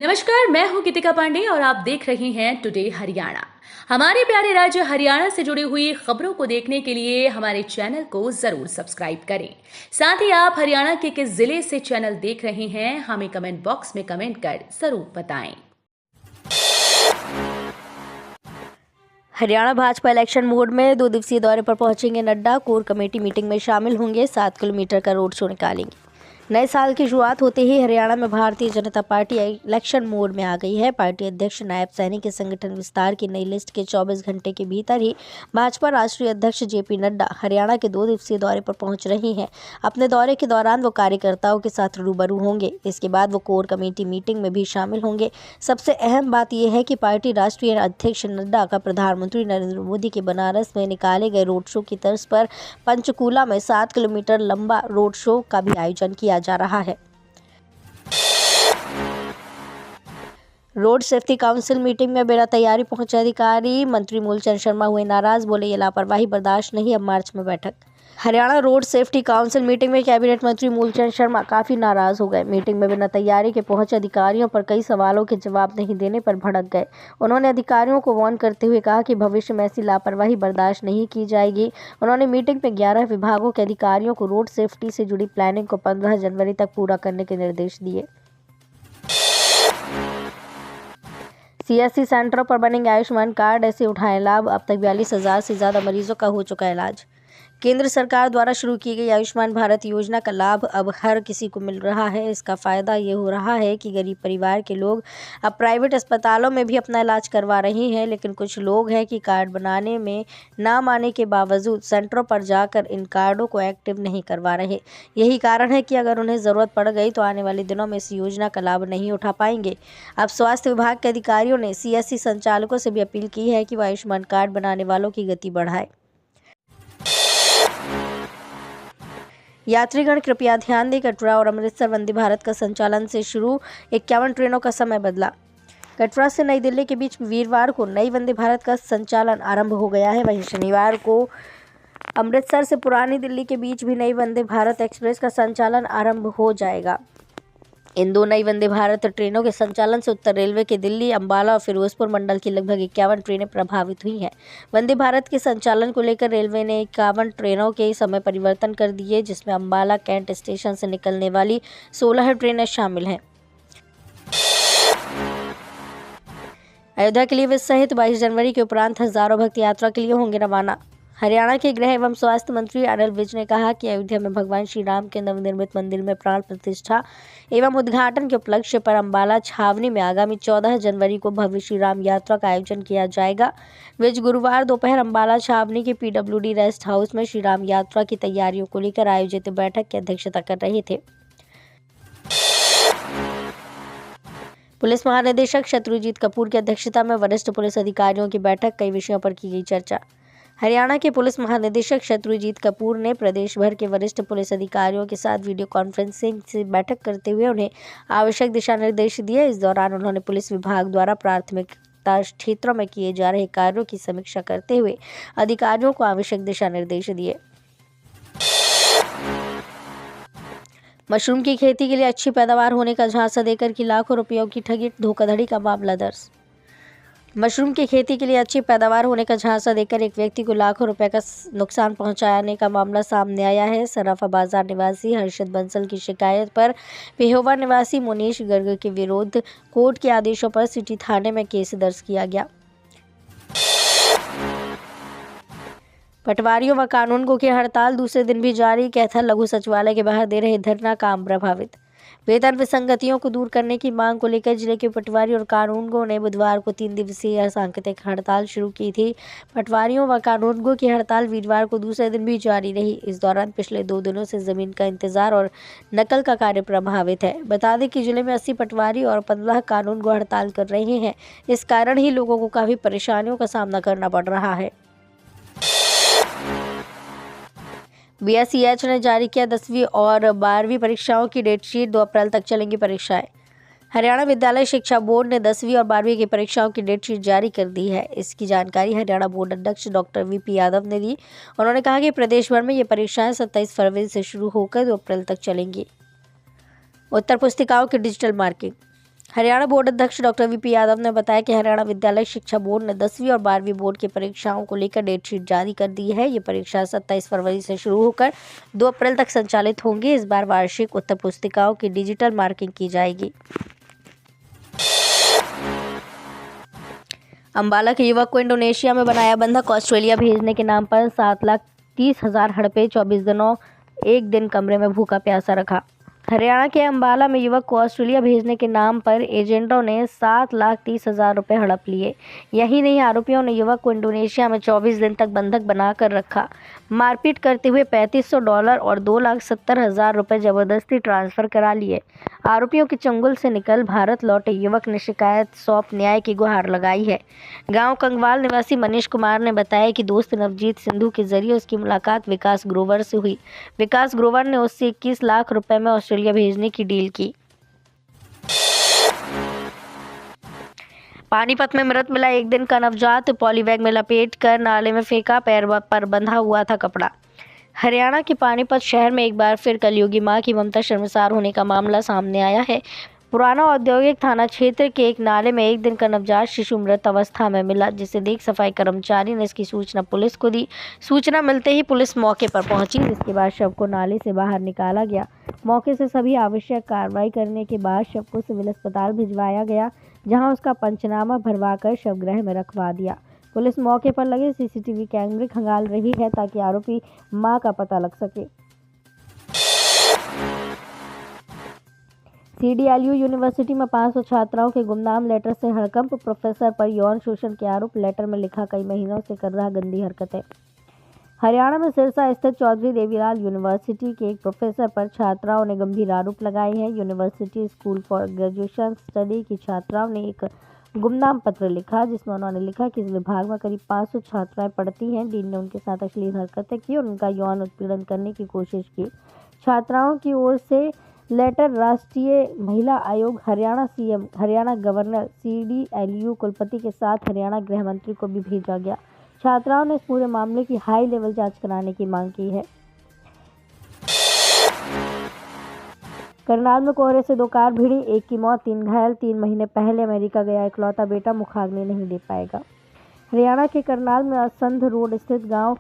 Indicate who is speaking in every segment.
Speaker 1: नमस्कार, मैं हूं गीतिका पांडे और आप देख रहे हैं टुडे हरियाणा। हमारे प्यारे राज्य हरियाणा से जुड़ी हुई खबरों को देखने के लिए हमारे चैनल को जरूर सब्सक्राइब करें। साथ ही आप हरियाणा के किस जिले से चैनल देख रहे हैं हमें कमेंट बॉक्स में कमेंट कर जरूर बताएं।
Speaker 2: हरियाणा भाजपा इलेक्शन मोड में 2 दिवसीय दौरे पर पहुंचेंगे नड्डा। कोर कमेटी मीटिंग में शामिल होंगे। 7 किलोमीटर का रोड शो निकालेंगे। नए साल की शुरुआत होते ही हरियाणा में Bharatiya Janata party election mode में आ गई है। पार्टी अध्यक्ष नायब सैनी के संगठन विस्तार की नई लिस्ट के 24 घंटे के भीतर ही भाजपा राष्ट्रीय अध्यक्ष जेपी नड्डा हरियाणा के 2 दिवसीय दौरे पर पहुंच रहे हैं। अपने दौरे के दौरान वो कार्यकर्ताओं के साथ रूबरू होंगे। इसके बाद वो कोर कमेटी मीटिंग में भी शामिल होंगे। सबसे अहम बात यह है कि पार्टी राष्ट्रीय अध्यक्ष नड्डा का प्रधानमंत्री नरेंद्र मोदी के बनारस में निकाले गए रोड शो की तर्ज पर पंचकूला में 7 किलोमीटर लंबा रोड शो का भी आयोजन किया जा रहा है। रोड सेफ्टी काउंसिल मीटिंग में बिना तैयारी पहुंचे अधिकारी मंत्री मूलचंद शर्मा हुए नाराज। बोले, ये लापरवाही बर्दाश्त नहीं, अब मार्च में बैठक। Haryana road safety council meeting में कैबिनेट मंत्री मूलचंद शर्मा काफी नाराज हो गए। मीटिंग में बिना तैयारी के पहुंचे अधिकारियों पर कई सवालों के जवाब नहीं देने पर भड़क गए। उन्होंने अधिकारियों को वार्न करते हुए कहा कि भविष्य में ऐसी लापरवाही बर्दाश्त नहीं की जाएगी। उन्होंने मीटिंग में 11 विभागों के अधिकारियों को रोड सेफ्टी से जुड़ी प्लानिंग को 15 जनवरी तक पूरा करने के निर्देश दिए। सीएससी सेंटरों पर बनेंगे आयुष्मान कार्ड, ऐसे उठाएं लाभ। अब तक 42,000 से ज्यादा मरीजों का हो चुका इलाज। केंद्र सरकार द्वारा शुरू की गई आयुष्मान भारत योजना का लाभ अब हर किसी को मिल रहा है। इसका फायदा ये हो रहा है कि गरीब परिवार के लोग अब प्राइवेट अस्पतालों में भी अपना इलाज करवा रहे हैं। लेकिन कुछ लोग हैं कि कार्ड बनाने में नाम आने के बावजूद सेंटरों पर जाकर इन कार्डों को एक्टिव नहीं करवा रहे। यही कारण है कि अगर उन्हें ज़रूरत पड़ गई तो आने वाले दिनों में इस योजना का लाभ नहीं उठा पाएंगे। अब स्वास्थ्य विभाग के अधिकारियों ने सीएससी संचालकों से भी अपील की है कि वह आयुष्मान कार्ड बनाने वालों की गति बढ़ाए। यात्रीगण कृपया ध्यान दें, कटरा और अमृतसर वंदे भारत का संचालन से शुरू 51 ट्रेनों का समय बदला। कटरा से नई दिल्ली के बीच वीरवार को नई वंदे भारत का संचालन आरंभ हो गया है। वहीं शनिवार को अमृतसर से पुरानी दिल्ली के बीच भी नई वंदे भारत एक्सप्रेस का संचालन आरंभ हो जाएगा। इन 2 नई वंदे भारत ट्रेनों के संचालन से उत्तर रेलवे के दिल्ली, अंबाला और फिरोजपुर मंडल की लगभग 51 ट्रेनें प्रभावित हुई हैं। वंदे भारत के संचालन को लेकर रेलवे ने 51 ट्रेनों के समय परिवर्तन कर दिए, जिसमें अंबाला कैंट स्टेशन से निकलने वाली 16 ट्रेनें शामिल हैं। अयोध्या के लिए विश्व सहित 22 जनवरी के उपरांत हजारों भक्त यात्रा के लिए होंगे रवाना। हरियाणा के गृह एवं स्वास्थ्य मंत्री अनिल विज ने कहा कि अयोध्या में भगवान श्री राम के नवनिर्मित मंदिर में प्राण प्रतिष्ठा एवं उद्घाटन के उपलक्ष्य पर अंबाला छावनी में आगामी 14 जनवरी को भव्य श्री राम यात्रा का आयोजन किया जाएगा। विज गुरुवार दोपहर अंबाला छावनी के पीडब्ल्यूडी रेस्ट हाउस में श्री राम यात्रा की तैयारियों को लेकर आयोजित बैठक की अध्यक्षता कर रहे थे। पुलिस महानिदेशक शत्रुजीत कपूर की अध्यक्षता में वरिष्ठ पुलिस अधिकारियों की बैठक, कई विषयों पर की गई चर्चा। हरियाणा के पुलिस महानिदेशक शत्रुजीत कपूर ने प्रदेश भर के वरिष्ठ पुलिस अधिकारियों के साथ वीडियो कॉन्फ्रेंसिंग से बैठक करते हुए उन्हें आवश्यक दिशा निर्देश दिए। इस दौरान उन्होंने पुलिस विभाग द्वारा प्राथमिकता क्षेत्रों में किए जा रहे कार्यों की समीक्षा करते हुए अधिकारियों को आवश्यक दिशा निर्देश दिए। मशरूम की खेती के लिए अच्छी पैदावार होने का झांसा देकर की लाखों रुपयों की ठगी, धोखाधड़ी का मामला दर्ज। मशरूम की खेती के लिए अच्छी पैदावार होने का झांसा देकर एक व्यक्ति को लाखों रुपए का नुकसान पहुंचाने का मामला सामने आया है। सराफा बाजार निवासी हर्षद बंसल की शिकायत पर पेहोवा निवासी मुनीश गर्ग के विरुद्ध कोर्ट के आदेशों पर सिटी थाने में केस दर्ज किया गया। पटवारियों व कानूनगों की हड़ताल दूसरे दिन भी जारी। कैथल लघु सचिवालय के बाहर दे रहे धरना, काम प्रभावित। वेतन विसंगतियों को दूर करने की मांग को लेकर जिले के पटवारी और कानूनगों ने बुधवार को 3 दिवसीय सांकेतिक हड़ताल शुरू की थी। पटवारियों व कानूनगों की हड़ताल वीरवार को दूसरे दिन भी जारी रही। इस दौरान पिछले 2 दिनों से जमीन का इंतजार और नकल का कार्य प्रभावित है। बता दें कि जिले में 80 पटवारी और 15 कानूनगो हड़ताल कर रहे हैं। इस कारण ही लोगों को काफी परेशानियों का सामना करना पड़ रहा है। बीएसईएच ने जारी किया 10वीं और 12वीं परीक्षाओं की डेट शीट। 2 अप्रैल तक चलेंगी परीक्षाएं। हरियाणा विद्यालय शिक्षा बोर्ड ने 10वीं और 12वीं की परीक्षाओं की डेट शीट जारी कर दी है। इसकी जानकारी हरियाणा बोर्ड अध्यक्ष डॉक्टर वीपी यादव ने दी। उन्होंने कहा कि प्रदेश भर में ये परीक्षाएं 27 फरवरी से शुरू होकर 2 अप्रैल तक चलेंगी। उत्तर पुस्तिकाओं की डिजिटल मार्किंग। हरियाणा बोर्ड अध्यक्ष डॉक्टर वीपी यादव ने बताया कि हरियाणा विद्यालय शिक्षा बोर्ड ने 10वीं और 12वीं बोर्ड की परीक्षाओं को लेकर डेट शीट जारी कर दी है। ये परीक्षा 27 फरवरी से शुरू होकर 2 अप्रैल तक संचालित होंगी। इस बार वार्षिक उत्तर पुस्तिकाओं की डिजिटल मार्किंग की जाएगी। अंबाला के युवक को इंडोनेशिया में बनाया बंधक, ऑस्ट्रेलिया भेजने के नाम पर 7,30,000 हड़पे, 24 दिनों 1 दिन कमरे में भूखा प्यासा रखा। हरियाणा के अंबाला में युवक को ऑस्ट्रेलिया भेजने के नाम पर एजेंटों ने 7,30,000 रुपये हड़प लिए। यही नहीं, आरोपियों ने युवक को इंडोनेशिया में 24 दिन तक बंधक बनाकर रखा। मारपीट करते हुए $3500 और 2,70,000 रुपये जबरदस्ती ट्रांसफर करा लिए। आरोपियों के चंगुल से निकल भारत लौटे युवक ने शिकायत सौंप न्याय की गुहार लगाई है। गांव कंगवाल निवासी मनीष कुमार ने बताया कि दोस्त नवजीत सिंधु के जरिए उसकी मुलाकात विकास ग्रोवर से हुई। विकास ग्रोवर ने उससे 21 लाख रुपए में ऑस्ट्रेलिया भेजने की डील की। पानीपत में मृत मिला 1 दिन का नवजात, पॉलीबैग में लपेट कर नाले में फेंका, पैर पर बंधा हुआ था कपड़ा। हरियाणा के पानीपत शहर में एक बार फिर कलयुगी मां की ममता शर्मसार होने का मामला सामने आया है। पुराना औद्योगिक थाना क्षेत्र के एक नाले में 1 दिन का नवजात शिशु मृत अवस्था में मिला, जिसे देख सफाई कर्मचारी ने इसकी सूचना पुलिस को दी। सूचना मिलते ही पुलिस मौके पर पहुंची, जिसके बाद शव को नाले से बाहर निकाला गया। मौके से सभी आवश्यक कार्रवाई करने के बाद शव को सिविल अस्पताल भिजवाया गया, जहां उसका पंचनामा भरवाकर शवगृह में रखवा दिया। पुलिस मौके पर लगे सीसीटीवी कैमरे खंगाल रही है ताकि आरोपी मां का पता लग सके। CDLU यूनिवर्सिटी में 500 छात्राओं के गुमनाम लेटर से हड़कंप, प्रोफेसर पर यौन शोषण के आरोप, लेटर में लिखा कई महीनों से कर रहा गंदी हरकतें। हरियाणा में सिरसा स्थित चौधरी देवीलाल यूनिवर्सिटी के एक प्रोफेसर पर छात्राओं ने गंभीर आरोप लगाए हैं। University school for graduation study की छात्राओं ने एक गुमनाम पत्र लिखा, जिसमें उन्होंने लिखा कि इस विभाग में करीब 500 छात्राएं पढ़ती हैं। डीन ने उनके साथ अश्लील हरकतें की और उनका यौन उत्पीड़न करने की कोशिश की। छात्राओं की ओर से लेटर राष्ट्रीय महिला आयोग, Haryana CM, Haryana governor, CDLU कुलपति के साथ हरियाणा गृह मंत्री को भी भेजा गया। छात्राओं ने इस पूरे मामले की हाई लेवल जांच कराने की मांग की है। करनाल में कोहरे से 2 कार भिड़ी, 1 की मौत, 3 घायल। 3 महीने पहले अमेरिका गया इकलौता बेटा मुखाग्नि नहीं दे पाएगा। हरियाणा के करनाल में असंध रोड स्थित गांव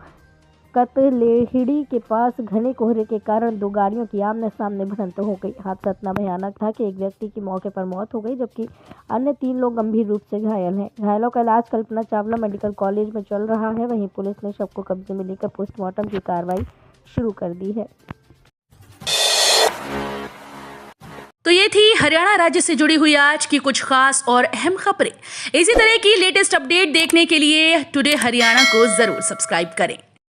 Speaker 2: कतलेहिड़ी के पास घने कोहरे के कारण 2 गाड़ियों की आमने सामने भिड़ंत हो गई। हादसा इतना भयानक था कि एक व्यक्ति की मौके पर मौत हो गई, जबकि अन्य 3 लोग गंभीर रूप से घायल हैं। घायलों का इलाज कल्पना चावला मेडिकल कॉलेज में चल रहा है। वहीं पुलिस ने शव को कब्जे में लेकर पोस्टमार्टम की कार्रवाई शुरू कर दी है।
Speaker 1: तो ये थी हरियाणा राज्य से जुड़ी हुई आज की कुछ खास और अहम खबरें। इसी तरह की लेटेस्ट अपडेट देखने के लिए टुडे हरियाणा को जरूर सब्सक्राइब करें।